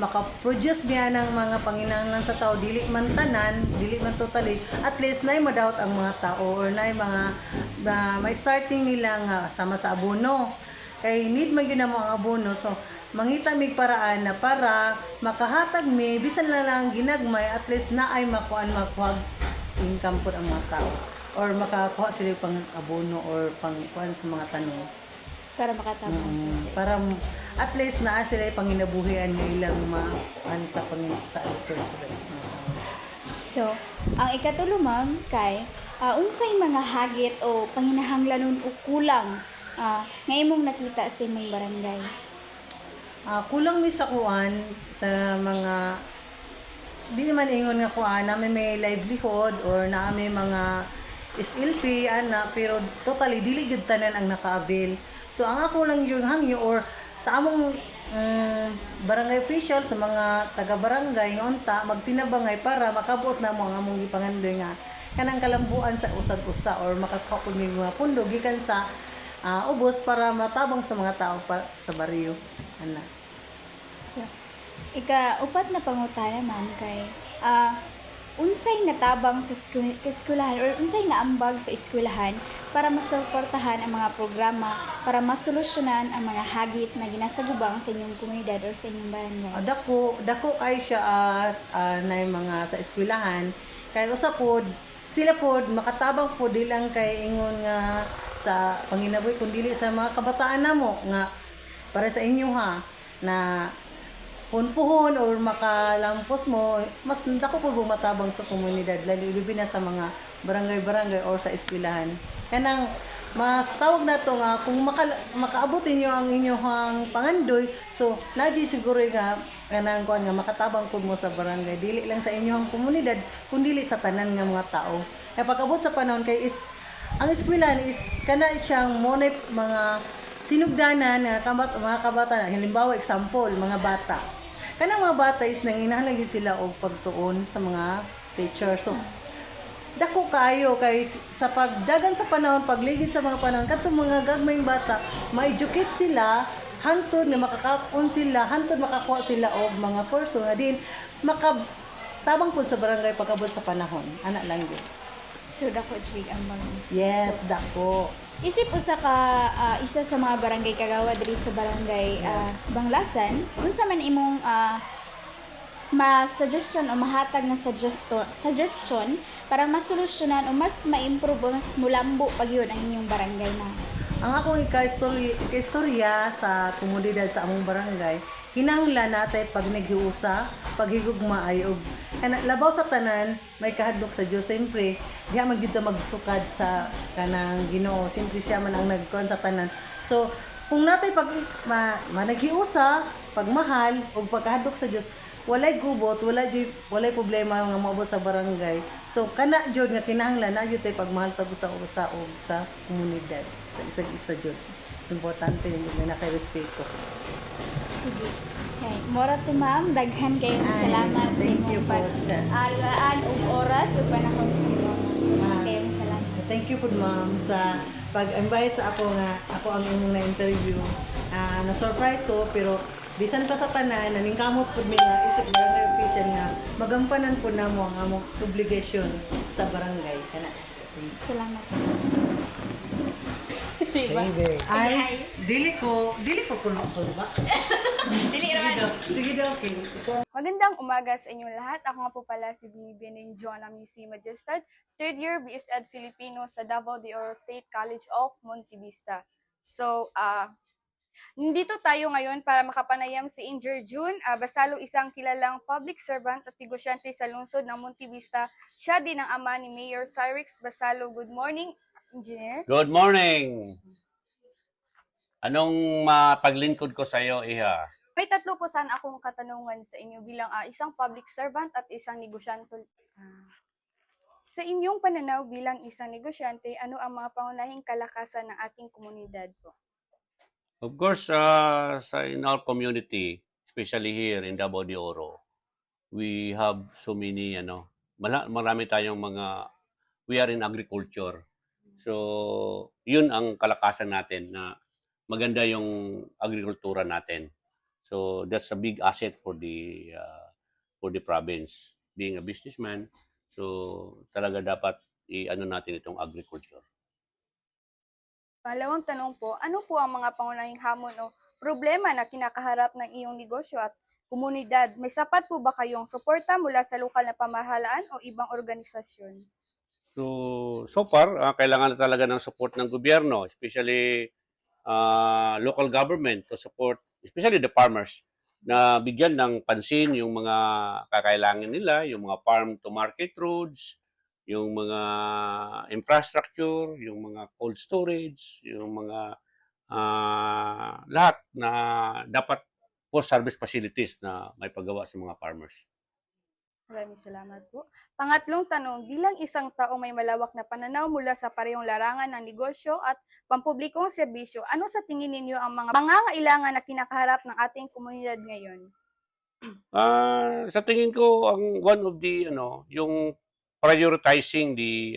maka-produce niya ng mga panginahanglan sa tao, dili man tanan, dili man totally, at least nay madawat ang mga tao or nay mga may starting nila nga sama sa abono kay need man gyud ang abono. So mangita mig paraan na para makahatag mi bisan na lang ginagmay at least na ay makuan makuha income po ang mga tao or makakuha sila pang abono or pang kuan sa mga tanong Para makatabang. para at least naa sila panginabuhian nga ilang sa sa church. So, ang ikatulo ma'am kay unsay mga hagit o panginahanglanon o kulang nga imong nakita sa imong barangay? Kulang mi sa kuan sa mga di man ingon nga kuan na may livelihood or na may mga SLP ana pero totally dili gyud tanan ang naka-avail. So ang ako lang yung hangyo or sa among barangay official sa mga taga-barangay nga unta magtinabangay para makabuot na mo ang among gipangandoy nga kanang kalambuan sa usad-usa or makakuha pud ning mga pundo gikan sa ubos para matabang sa mga tao sa baryo ana. So, ika-upat na pangutana ma'am kay unsay natabang sa eskwelahan or unsay naambag sa eskwelahan para masuportahan ang mga programa para masolusyonan ang mga hagit na ginasagubang sa inyong komunidad or sa inyong barangay? Dako kay siya na mga sa eskwelahan kay usa pod sila pod makatabang pod lang kay ingon nga sa panginabuhi kun dili sa mga kabataan namo nga para sa inyo ha na punpuhon or makalampos mo, mas dako po bumatabang sa komunidad, lalo ilubin na sa mga barangay-barangay or sa eskwelahan. Kanang mas tawag na to nga, kung makaabot ninyo ang inyong pangandoy, so nadyo siguro nga, kanang kuan nga, makatabang po mo sa barangay, dili lang sa inyong komunidad, kundi sa tanan nga mga tao. Kaya pag-abot sa panahon kay ang eskwelahan is kana siyang monep mga sinugdanan nga mga kabataan, halimbawa example, mga bata. Kanang mga bata is nanginahanglan gyud sila og pagtuon sa mga teacher. So dako kayo kay sa pagdagan sa panahon, pagligid sa mga panahon kadtong mga gagmayng bata, ma-educate sila hantod na makakaon sila, hantod makakuha sila og mga kurso nga din makatabang po sa barangay pagabot sa panahon. Ana lang gyud. So dako jig ang mga Yes, dako. Isip usa ka isa sa mga barangay kagawa diri sa barangay Banglasan, unsa man imong ma-suggestion o mahatag nga suggestion para masolusyonan o mas ma-improve o mas mulambo pagyud ang inyong barangay na? Ang akong istorya sa komunidad sa among barangay, kinahanglan natay pag naghiusa, paghigugma ay og labaw sa tanan may kahadlok sa Dios siyempre diha man gyud magsukad sa kanang Ginoo, siyempre siya man ang nagkuan sa tanan. So kung natay pag naghiusa, pagmahal ug pagkahadlok sa Dios, walay gubot, walay problema nga maabot sa barangay. So kana jud nga kinahanglan na jud tay pagmahal sa usa-usa og sa komunidad, sa isag-isa jud. Importante yung nga nakay-respeto. Sige. Okay. Mora to ma'am, daghan kayo salamat sa imong pag-alaan og oras ug panahon sa imong kayo salamat. Thank you po ma'am sa pag-invite sa ako nga ako ang imong na-interview. Na-surprise ko pero bisan pa sa tanan naningkamot pud mi nga isip barangay official nga magampanan po namo ang among obligation sa barangay kana. Salamat. Ay, dili ko kuno ba? Dili ra. Sige daw, okay. Magandang umaga sa inyong lahat. Ako nga po pala si Bibining Joanna Misi Majestad, 3rd year BSED Filipino sa Davao de Oro State College of Monte Vista. So, nandito tayo ngayon para makapanayam si Engineer June Basalo, isang kilalang public servant at negosyante sa lungsod ng Monte Vista. Siya din ang ama ni Mayor Cyrix Basalo. Good morning, Engineer. Good morning! Anong mapaglingkod ko sa iyo, Iha? May tatlo po sana akong katanungan sa inyo bilang isang public servant at isang negosyante. Sa inyong pananaw bilang isang negosyante, ano ang mga pangunahing kalakasan ng ating komunidad po? Of course, in our community, especially here in Davao de Oro, we have so many, marami tayong we are in agriculture. So, yun ang kalakasan natin na maganda yung agrikultura natin. So, that's a big asset for the province. Being a businessman, so talaga dapat i-ano natin itong agriculture. Pangalawang tanong po, ano po ang mga pangunahing hamon o problema na kinakaharap ng iyong negosyo at komunidad. May sapat po ba kayong suporta mula sa lokal na pamahalaan o ibang organisasyon? So far, kailangan na talaga ng support ng gobyerno, especially local government to support, especially the farmers, na bigyan ng pansin yung mga kakailangan nila, yung mga farm-to-market roads, yung mga infrastructure, yung mga cold storage, yung mga lahat na dapat post-harvest facilities na may paggawa sa mga farmers. Maraming salamat po. Pangatlong tanong, bilang isang taong may malawak na pananaw mula sa parehong larangan ng negosyo at pampublikong serbisyo, ano sa tingin ninyo ang mga pangangailangan na kinakaharap ng ating komunidad ngayon? Sa tingin ko, ang one of the yung prioritizing the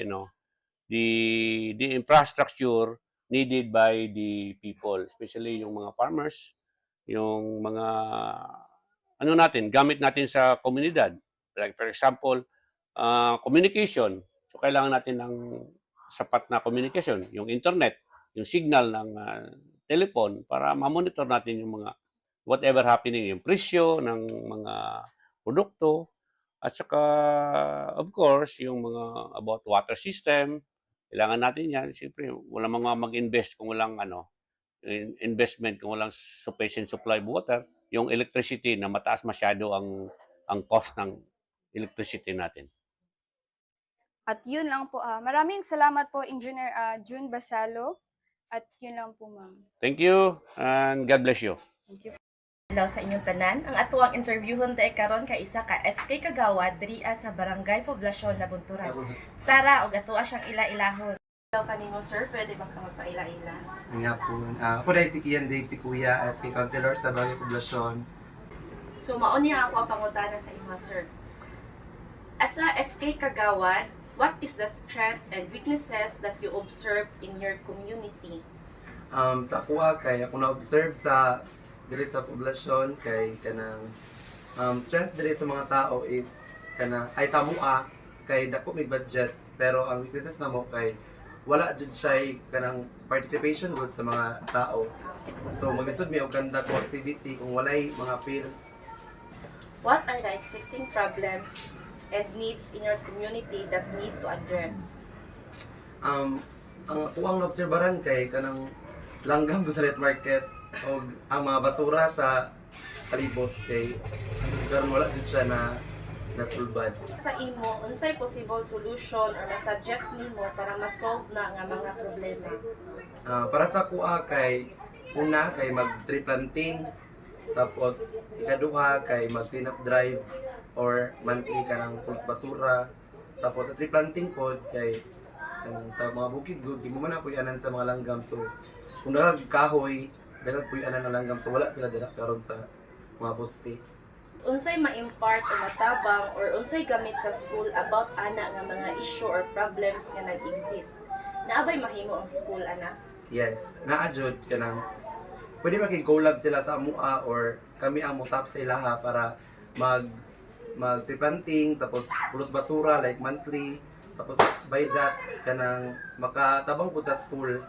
infrastructure needed by the people, especially yung mga farmers, yung mga gamit natin sa komunidad. Like for example, communication. So kailangan natin ng sapat na communication, yung internet, yung signal ng telephone para ma-monitor natin yung mga whatever happening, yung presyo ng mga produkto. At saka, of course, yung mga about water system, kailangan natin yan. Siyempre, walang mga mag-invest kung walang investment, kung walang sufficient supply of water. Yung electricity na mataas masyado ang cost ng electricity natin. At yun lang po. Maraming salamat po, Engineer June Basalo. At yun lang po, ma'am. Thank you and God bless you. Thank you. Hello sa inyong tanan. Ang atuang interviewon tayo karon ka isa ka SK Kagawad diri sa Barangay Poblasyon Nabunturan. Tara og atua siyang ila-ilahon. Hello kanimo sir, pwede ba ka magpaila-ila? Nga po. Ako dahil si Kian Dave, si Kuya, SK Councilor sa Barangay Poblasyon. So mao niya ako ang pangutana sa imo sir. As a SK Kagawad, what is the strength and weaknesses that you observe in your community? Sa kuha kay ako na-observe sa diri sa poblasyon kay kanang strength diri sa mga tao is ay sa mua kay dako may budget pero ang weaknesses namo kay wala jud siya kanang participation good sa mga tao. So maglisod mi og ganda ko activity kung walay mga feel. What are the existing problems and needs in your community that need to address? Ang uang naobserbaran kay kanang langgam ko sa net market o ang mga basura sa palibot kay karon wala jud siya na nasulbad. Sa imo, unsay possible solution or ma-suggest nimo para ma-solve na nga mga problema? Para sa kuha kay una kay mag-tree planting, tapos ikaduha kay mag-clean up drive or monthly kanang pulot basura, tapos sa tree planting pod kay kanang sa mga bukid good di mo man puy-anan sa mga langgam. So kung kahoy dalag puy-anan ng langgam so wala sila dira karon sa mga poste. Unsay ma-impart o matabang or unsay gamit sa school about ana nga mga issue or problems nga nag-exist? Naabay mahimo ang school ana? Yes, naa-jud kanang pwede makig-collab sila sa amua or kami ang mutap sa ilaha para tree planting tapos pulot basura like monthly, tapos by that kanang makatabang po sa school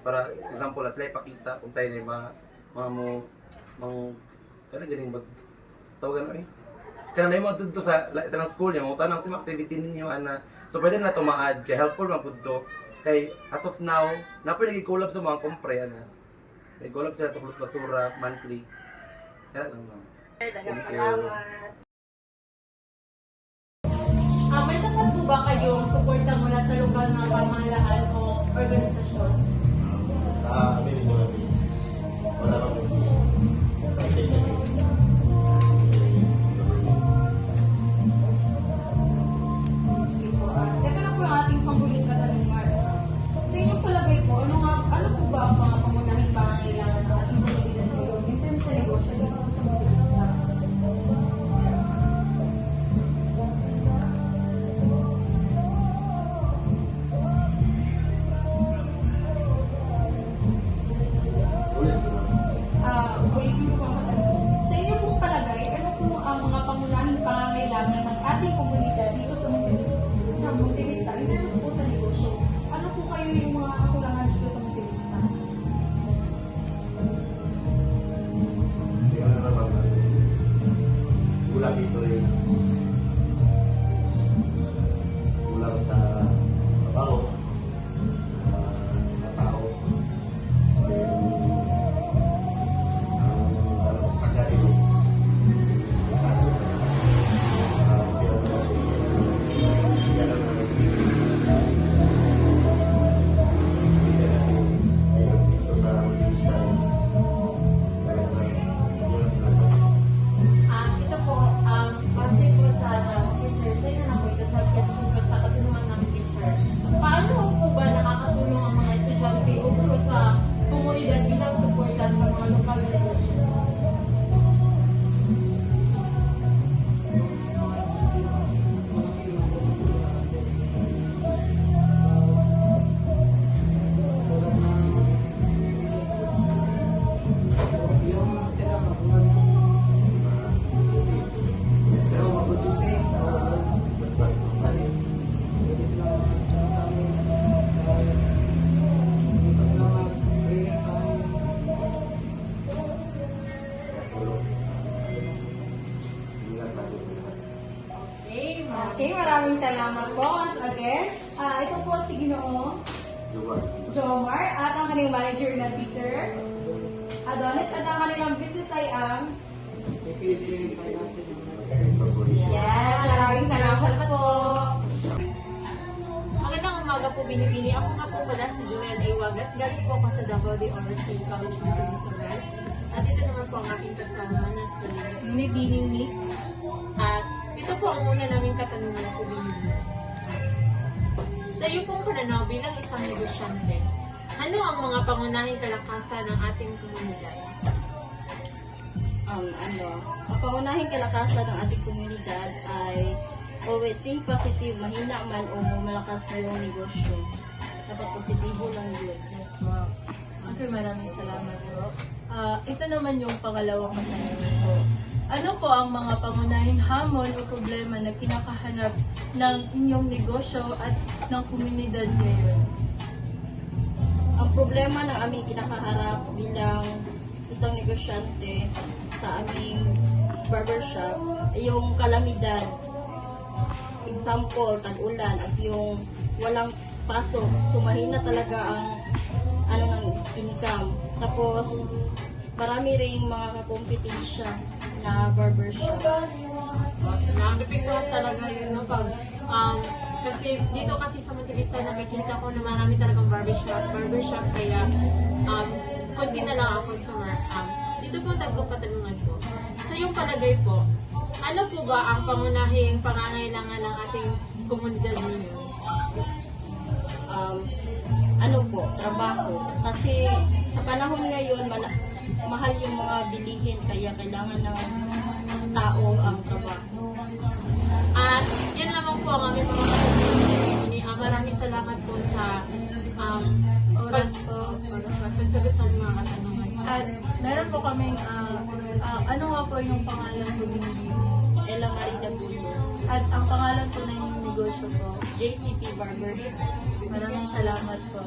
para example sila ipakita kung tayo na mga mo ganing tawagan ano kaya na yung dito sa school niya, mga tanang sim activity ninyo, ana. So pwede na tumaad, kaya helpful man po dito. Kay as of now, napwede nag-collab sa mga kompre, ana. May collab sila sa pulot basura, monthly. Kaya lang ma'am. Daghang salamat. May sapat po ba kayong suporta mula sa lokal na pamahalaan o organisasyon? Sa American Base, wala lang kasi Teka lang po yung ating panghuling katanungan. Sa inyong palagay po, ano po ba ang mga pangunahing pangangailangan ng ating komunidad ngayon in terms sa negosyo dito sa Montevista? guys kulang sa trabaho, mga tao. Then, ang sasakyan is Ito po, base po sa sir, sa inyo na po ito sa question ko sa katanungan namin kay sir. Paano po ba nakakatulong ang mga estudyante o guro sa komunidad bilang suporta sa mga lokal na negosyo? Okay, maraming salamat po once again. Ito po si Ginoo Jomar at ang kanyang manager na si Sir Adonis at ang kanilang business ay ang Yes, maraming salamat po. Magandang umaga po, Binibini. Ako nga po pala si Joel A. Wagas. Galing po ako sa Davao de Oro State College Methodist Branch. At ito naman po ang aking kasama na si Binibini Nick. At ito po ang una naming katanungan po, Binibini. Sa iyo pong pananaw bilang isang negosyante, ano ang mga pangunahing kalakasan ng ating komunidad? Ang pangunahing kalakasan ng ating komunidad ay always think positive, mahina man o malakas yung negosyo. Dapat positibo lang yun. Yes po. Okay, maraming salamat po. Ito naman yung pangalawang katanungan ko. Ano po ang mga pangunahing hamon o problema na kinakahanap ng inyong negosyo at ng komunidad ngayon? Ang problema na aming kinakaharap bilang isang negosyante sa aming barbershop ay yung kalamidad. Example, tag-ulan at yung walang pasok. So mahina talaga ang ng income. Tapos marami ring mga kakompetensya na barbershop. Nakakapit ko talaga yun, no? Kasi dito kasi sa Montevista nakikita ko na marami talagang barbershop kaya konti na lang ang customer. Dito po tatlong katanungan ko. Sa iyong palagay po, ano po ba ang pangunahing pangangailangan ng ating komunidad ngayon? Trabaho. Kasi sa panahon ngayon, mahal yung mga bilihin kaya kailangan ng tao ang trabaho. At yan lamang po ang aming mga katanungan. Maraming salamat po sa pagsagot sa mga katanungan. At meron po kaming, ano nga po yung pangalan po binibigay? Ella Marida Bullo. At ang pangalan po ng negosyo po? JCP Barbershop. Maraming salamat po.